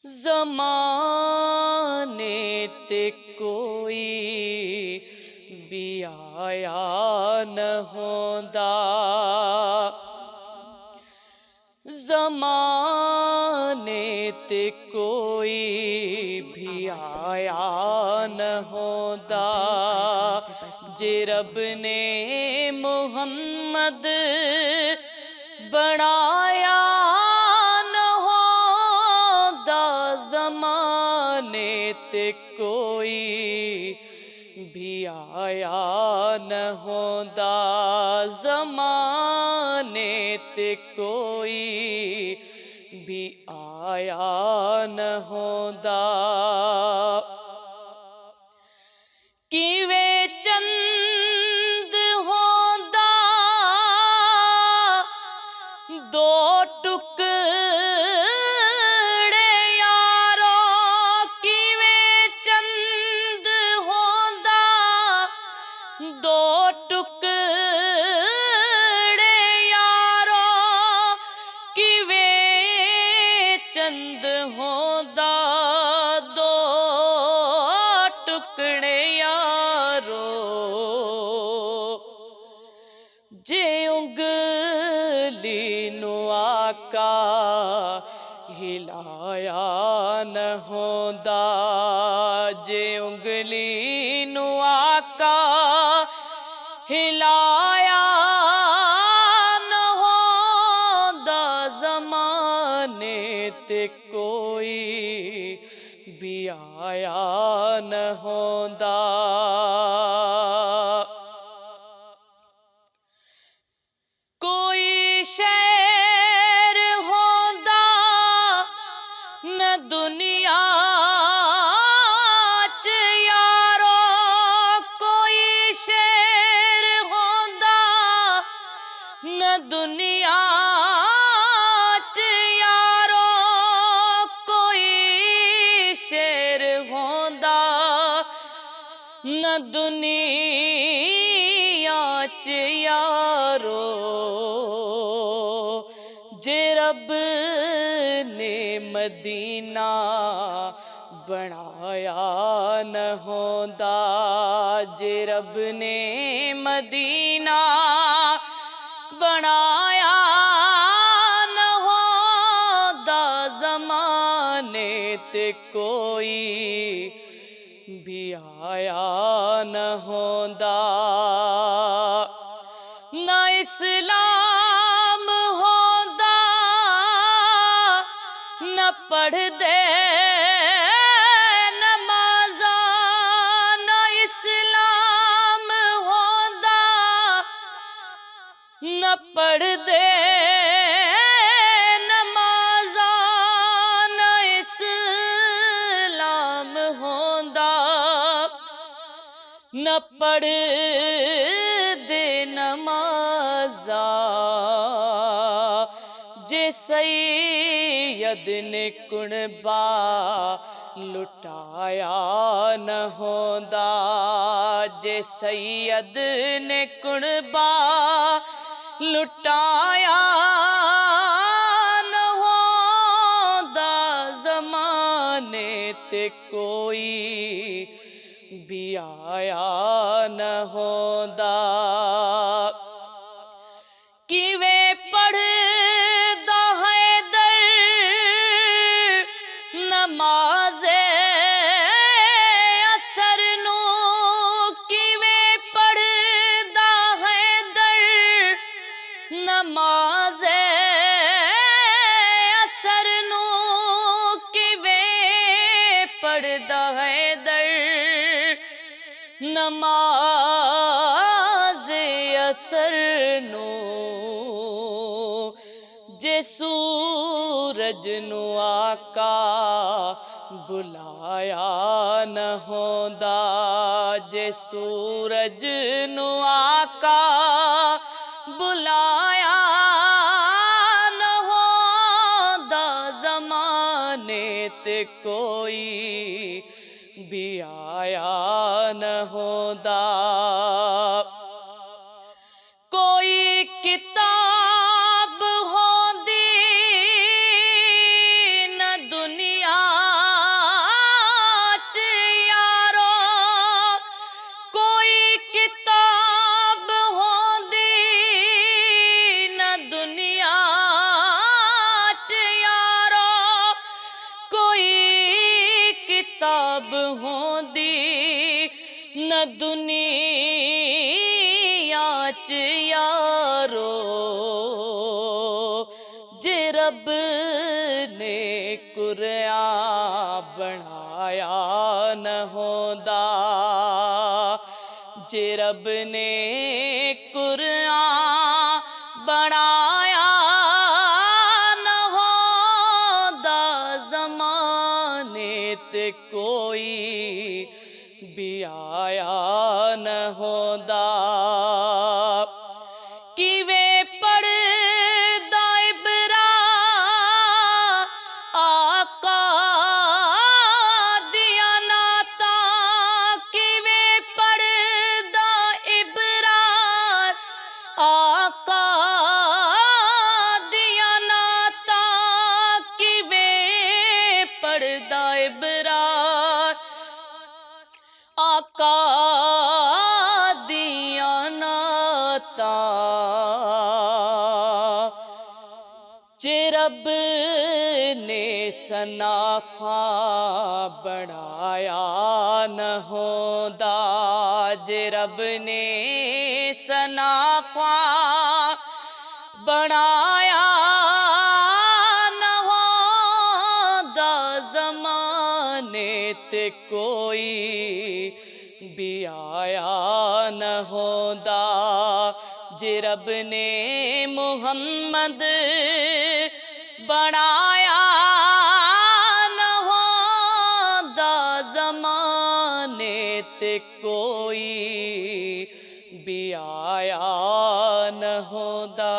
ज़माने ते कोई भी आया न होंदा। ज़माने ते कोई भी आया न होंदा। जे रब ने मुहम्मद बनाया न होंदा। ज़माने ते कोई भी आया न होंदा। ज़माने ते कोई भी आया न होंदा। किवें चंद होंदा दो टुकड़े यारो। किवें चंद होंदा दो टुकड़े यारो। किवें चंद होंदा दो टुकड़े यारो। जे उंगली नू आका हिलाया न होंदा। जे उंगली नू आका हिलाया न होंदा। ज़माने ते कोई भी आया न होंदा। कोई शहर होंदा न दुनिया च यारो। कोई शहर होंदा न दुनिया च यारो। कोई शहर होंदा न दुनिया च यारो। जे रब ने मदीना बनाया न होंदा। जे रब ने मदीना बनाया न होंदा। ज़माने ते कोई भी आया न होंदा। न इस्लाम होंदा न पढ़दे नमाज़ा। न इस्लाम होंदा न पढ़दे नमाज़ा। न इस्लाम होंदा न पढ़दे नमाज़ा। जे सैयद ने कुणबा लुटाया न होंदा। जे सैयद ने कुणबा लुटाया न होंदा। ज़माने ते कोई भी आया न होंदा। किवें पढ़दा हैदर नमाज़े असर नू। किवें पढ़दा हैदर नमाज़े असर नू। किवें पढ़दा हैदर नमाज़े असर नू। जे सूरज नू आका बुलाया न होंदा। जे सूरज नू आका बुलाया न होंदा। ज़माने ते कोई भी आया न होंदा। कोई किताब होंदी न दुनिया कब होंदी न दुनिया च यारो, जे रब ने कुरान बनाया न होंदा, जे रब ने कुरान बनाया न होंदा, ज़माने ते कोई भी आया न होंदा। किवें पढ़दा इबरार आका दिया नातां, किवें पढ़दा इबरार आका दिया नातां, किवें पढ़दा इबरार आका दिया नातां। जे रब ने सनाखा बनाया न होंदा, जे रब ने सनाखा बनाया न होंदा, ज़माने ते कोई भी आया न होंदा, जे रब ने मुहम्मद बनाया न होंदा, ज़माने ते कोई भी आया न होंदा।